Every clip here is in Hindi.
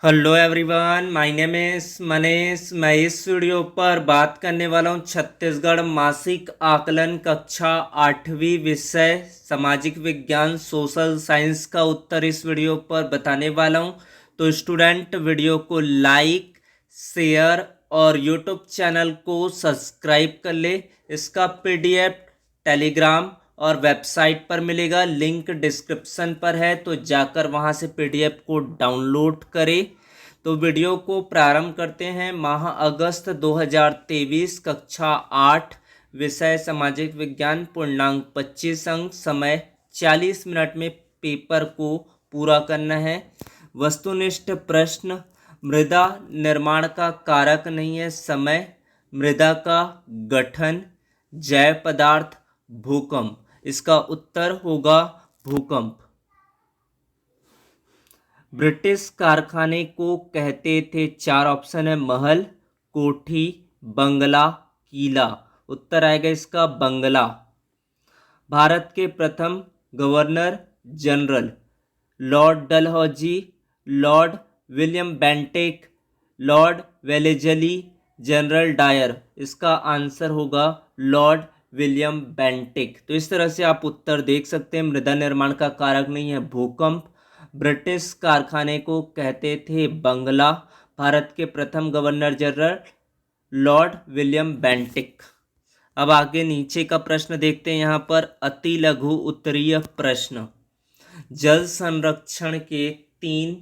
Hello everyone, my name is Manish. मैं इस वीडियो पर बात करने वाला हूँ छत्तीसगढ़ मासिक आकलन कक्षा 8वीं विषय सामाजिक विज्ञान सोशल साइंस का उत्तर इस वीडियो पर बताने वाला हूँ। तो स्टूडेंट वीडियो को लाइक शेयर और यूट्यूब चैनल को सब्सक्राइब कर ले। इसका पीडीएफ टेलीग्राम और वेबसाइट पर मिलेगा, लिंक डिस्क्रिप्शन पर है, तो जाकर वहां से पीडीएफ को डाउनलोड करें। तो वीडियो को प्रारंभ करते हैं। माह अगस्त 2023, कक्षा 8, विषय सामाजिक विज्ञान, पूर्णांक 25 अंक, समय 40 मिनट में पेपर को पूरा करना है। वस्तुनिष्ठ प्रश्न, मृदा निर्माण का कारक नहीं है समय, मृदा का गठन, जैव पदार्थ, भूकंप। इसका उत्तर होगा भूकंप। ब्रिटिश कारखाने को कहते थे, 4 ऑप्शन है, महल, कोठी, बंगला, किला। उत्तर आएगा इसका बंगला। भारत के प्रथम governor general, lord Dalhousie, lord William Bentinck, lord Wellesley, general Dyer. इसका आंसर होगा लॉर्ड विलियम बेंटिक। तो इस तरह से आप उत्तर देख सकते हैं। मृदा निर्माण का कारक नहीं है भूकंप। ब्रिटिश कारखाने को कहते थे बंगला। भारत के प्रथम governor general Lord William Bentinck. अब आगे नीचे का प्रश्न देखते हैं। यहाँ पर अति लघु उत्तरीय प्रश्न, जल संरक्षण के 3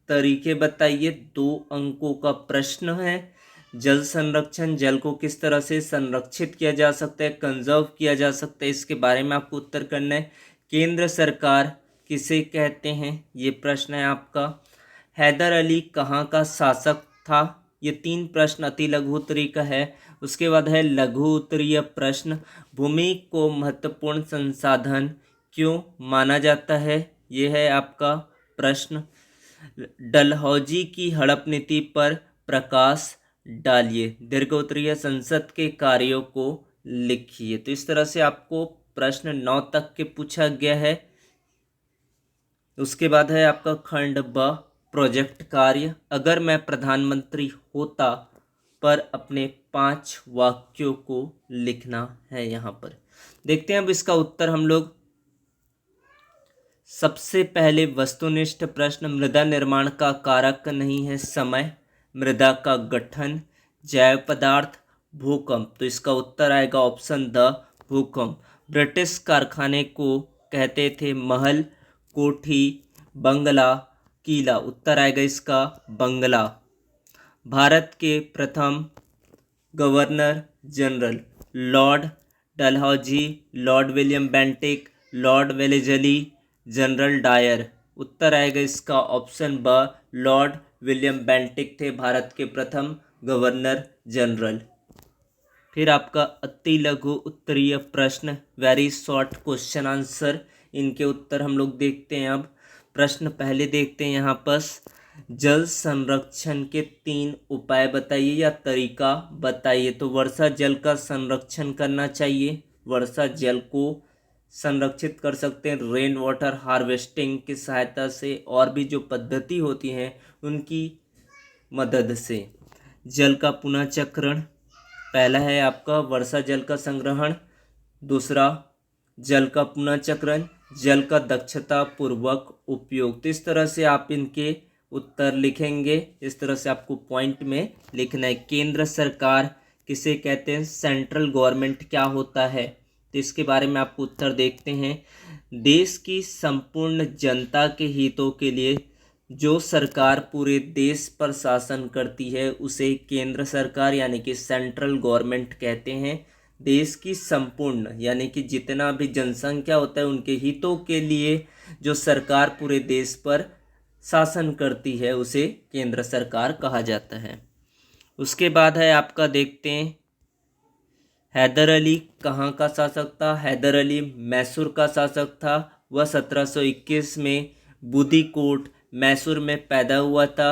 तरीके बताइए। 2 अंकों का प्रश्न है। जल संरक्षण, जल को किस तरह से संरक्षित किया जा सकता है, कंजर्व किया जा सकता है, इसके बारे में आपको उत्तर करना है। केंद्र सरकार किसे कहते हैं, ये प्रश्न है आपका। हैदर अली कहाँ का शासक था। ये 3 प्रश्न अति लघु उत्तरीय का है। उसके बाद है लघु उत्तरीय प्रश्न, भूमि को महत्वपूर्ण संसाधन क्यों माना जाता है। ये है आपका प्रश्न। डलहौजी की हड़प नीति पर प्रकाश डालिए। दीर्घ उत्तरीय, संसद के कार्यों को लिखिए। तो इस तरह से आपको प्रश्न 9 तक के पूछा गया है। उसके बाद है आपका खंड ब, प्रोजेक्ट कार्य। अगर मैं प्रधानमंत्री होता पर अपने 5 वाक्यों को लिखना है। यहाँ पर देखते हैं अब इसका उत्तर हम लोग। सबसे पहले वस्तुनिष्ठ प्रश्न, मृदा निर्माण का कारक नहीं है समय, मृदा का गठन, जैव पदार्थ, भूकंप। तो इसका उत्तर आएगा ऑप्शन द, भूकंप। ब्रिटिश कारखाने को कहते थे महल, कोठी, बंगला, किला। उत्तर आएगा इसका बंगला। भारत के प्रथम governor general lord Dalhousie, lord William Bentinck, lord Wellesley, general Dyer. उत्तर आएगा इसका ऑप्शन ब, लॉर्ड विलियम बेंटिक थे भारत के प्रथम गवर्नर जनरल। फिर आपका अति लघु उत्तरीय प्रश्न, वेरी शॉर्ट क्वेश्चन आंसर। इनके उत्तर हम लोग देखते हैं। अब प्रश्न पहले देखते हैं। यहाँ पर जल संरक्षण के 3 उपाय बताइए या तरीका बताइए। तो वर्षा जल का संरक्षण करना चाहिए, वर्षा जल को संरक्षित कर सकते हैं रेन वाटर हार्वेस्टिंग की सहायता से, और भी जो पद्धति होती हैं उनकी मदद से। जल का पुनः चक्रण, पहला है आपका वर्षा जल का संग्रहण, दूसरा जल का पुनः चक्रण, जल का दक्षता पूर्वक उपयोग। तो इस तरह से आप इनके उत्तर लिखेंगे। इस तरह से आपको पॉइंट में लिखना है। केंद्र सरकार किसे कहते हैं, सेंट्रल गवर्नमेंट क्या होता है, तो इसके बारे में आपको उत्तर देखते हैं। देश की संपूर्ण जनता के हितों के लिए जो सरकार पूरे देश पर शासन करती है उसे केंद्र सरकार यानी कि सेंट्रल गवर्नमेंट कहते हैं। देश की संपूर्ण यानी कि जितना भी जनसंख्या होता है उनके हितों के लिए जो सरकार पूरे देश पर शासन करती है उसे केंद्र सरकार कहा जाता है। उसके बाद है आपका देखते हैं, हैदर अली कहाँ का शासक था। हैदर अली मैसूर का शासक था। वह 1721 में बुदीकोट मैसूर में पैदा हुआ था।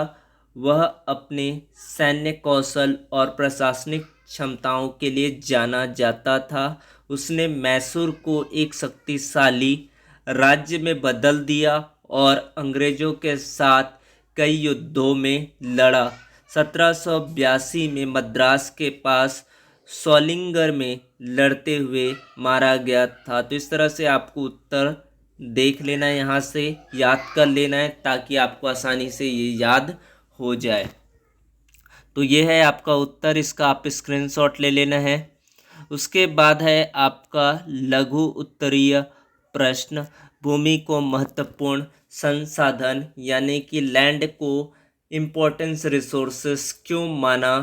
वह अपने सैन्य कौशल और प्रशासनिक क्षमताओं के लिए जाना जाता था। उसने मैसूर को एक शक्तिशाली राज्य में बदल दिया और अंग्रेजों के साथ कई युद्धों में लड़ा। 1782 में मद्रास के पास सोलिंगर में लड़ते हुए मारा गया था। तो इस तरह से आपको उत्तर देख लेना है, यहाँ से याद कर लेना है ताकि आपको आसानी से ये याद हो जाए। तो ये है आपका उत्तर, इसका आप स्क्रीनशॉट ले लेना है। उसके बाद है आपका लघु उत्तरीय प्रश्न। भूमि को महत्वपूर्ण संसाधन यानी कि लैंड को इम्पोर्टेंस रिसोर्सेस क्यों माना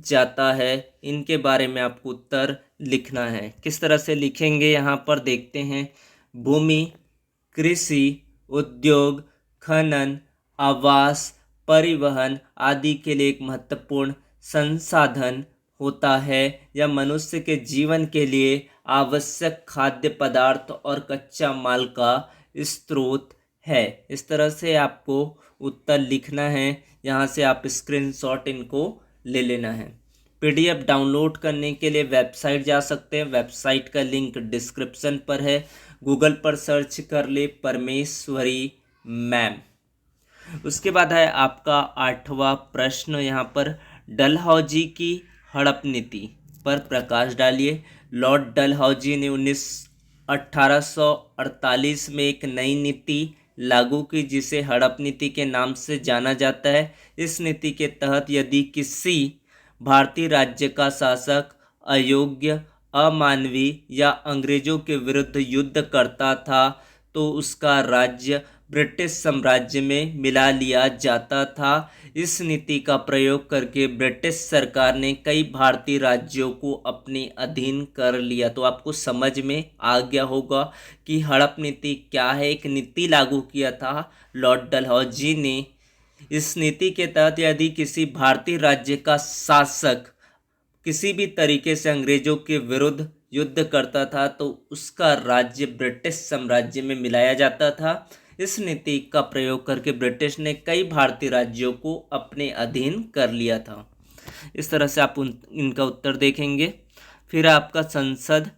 जाता है, इनके बारे में आपको उत्तर लिखना है। किस तरह से लिखेंगे यहाँ पर देखते हैं। भूमि कृषि, उद्योग, खनन, आवास, परिवहन आदि के लिए एक महत्वपूर्ण संसाधन होता है। यह मनुष्य के जीवन के लिए आवश्यक खाद्य पदार्थ और कच्चा माल का स्रोत है। इस तरह से आपको उत्तर लिखना है। यहाँ से आप स्क्रीनशॉट इनको ले लेना है। पीडीएफ डाउनलोड करने के लिए वेबसाइट जा सकते हैं। वेबसाइट का लिंक डिस्क्रिप्शन पर है। गूगल पर सर्च कर ले परमेश्वरी मैम। उसके बाद है आपका 8वां प्रश्न। यहाँ पर डलहौजी की हड़प नीति पर प्रकाश डालिए। लॉर्ड डलहौजी ने 1848 में एक नई नीति लागू की जिसे हड़प नीति के नाम से जाना जाता है। इस नीति के तहत यदि किसी भारतीय राज्य का शासक अयोग्य, अमानवीय या अंग्रेजों के विरुद्ध युद्ध करता था तो उसका राज्य ब्रिटिश साम्राज्य में मिला लिया जाता था। इस नीति का प्रयोग करके ब्रिटिश सरकार ने कई भारतीय राज्यों को अपने अधीन कर लिया। तो आपको समझ में आ गया होगा कि हड़प नीति क्या है। एक नीति लागू किया था लॉर्ड डलहौजी ने। इस नीति के तहत यदि किसी भारतीय राज्य का शासक किसी भी तरीके से अंग्रेजों के विरुद्ध युद्ध करता था तो उसका राज्य ब्रिटिश साम्राज्य में मिलाया जाता था। इस नीति का प्रयोग करके ब्रिटिश ने कई भारतीय राज्यों को अपने अधीन कर लिया था। इस तरह से आप इनका उत्तर देखेंगे। फिर आपका संसद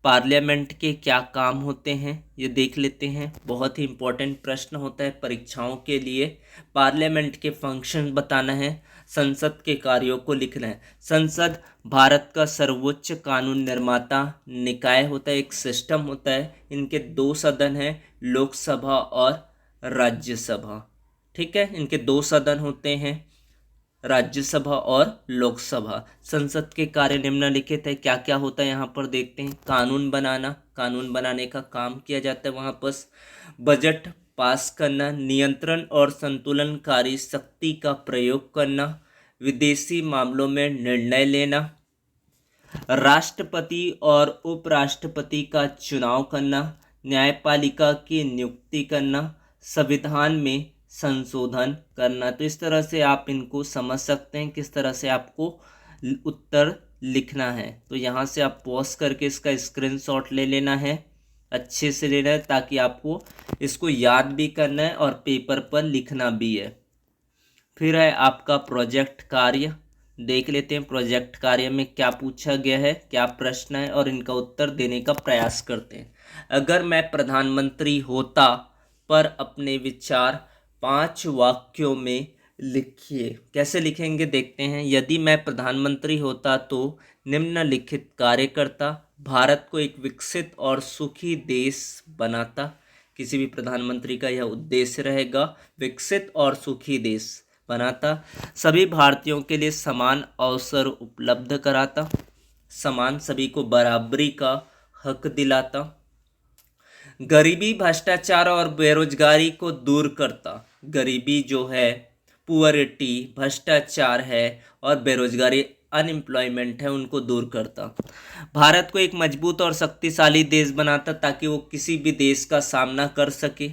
पार्लियामेंट के क्या काम होते हैं ये देख लेते हैं। बहुत ही इम्पोर्टेंट प्रश्न होता है परीक्षाओं के लिए। पार्लियामेंट के फंक्शन बताना है, संसद के कार्यों को लिखना है। संसद भारत का सर्वोच्च कानून निर्माता निकाय होता है, एक सिस्टम होता है। इनके 2 सदन हैं, लोकसभा और राज्यसभा। ठीक है, इनके 2 सदन होते हैं, राज्यसभा और लोकसभा। संसद के कार्य निम्नलिखित है। क्या क्या होता है यहाँ पर देखते हैं। कानून बनाना, कानून बनाने का काम किया जाता है वहाँ पर। बजट पास करना, नियंत्रण और संतुलनकारी शक्ति का प्रयोग करना, विदेशी मामलों में निर्णय लेना, राष्ट्रपति और उपराष्ट्रपति का चुनाव करना, न्यायपालिका की नियुक्ति करना, संविधान में संशोधन करना। तो इस तरह से आप इनको समझ सकते हैं किस तरह से आपको उत्तर लिखना है। तो यहाँ से आप पॉज करके इसका स्क्रीनशॉट ले लेना है, अच्छे से लेना है ताकि आपको इसको याद भी करना है और पेपर पर लिखना भी है। फिर है आपका प्रोजेक्ट कार्य। देख लेते हैं प्रोजेक्ट कार्य में क्या पूछा गया है, क्या प्रश्न है और इनका उत्तर देने का प्रयास करते हैं। अगर मैं प्रधानमंत्री होता पर अपने विचार 5 वाक्यों में लिखिए। कैसे लिखेंगे देखते हैं। यदि मैं प्रधानमंत्री होता तो निम्नलिखित कार्य करता। भारत को एक विकसित और सुखी देश बनाता। किसी भी प्रधानमंत्री का यह उद्देश्य रहेगा, विकसित और सुखी देश बनाता। सभी भारतीयों के लिए समान अवसर उपलब्ध कराता। समान, सभी को बराबरी का हक दिलाता। गरीबी, भ्रष्टाचार और बेरोजगारी को दूर करता। गरीबी जो है, पुअरिटी, भ्रष्टाचार है और बेरोजगारी, अनएम्प्लॉयमेंट है, उनको दूर करता। भारत को एक मजबूत और शक्तिशाली देश बनाता ताकि वो किसी भी देश का सामना कर सके।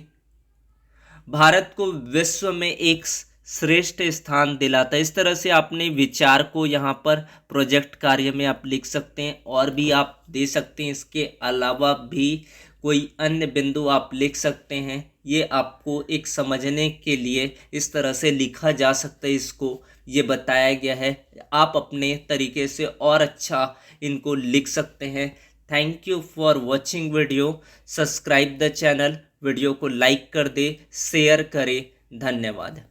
भारत को विश्व में एक श्रेष्ठ स्थान दिलाता। इस तरह से आपने विचार को यहाँ पर प्रोजेक्ट कार्य में आप लिख सकते हैं और भी आप दे सकते हैं। इसके अलावा भी कोई अन्य बिंदु आप लिख सकते हैं। ये आपको एक समझने के लिए इस तरह से लिखा जा सकता है, इसको ये बताया गया है। आप अपने तरीके से और अच्छा इनको लिख सकते हैं। Thank you for watching video. Subscribe the channel, video को लाइक कर दे, शेयर करें। धन्यवाद।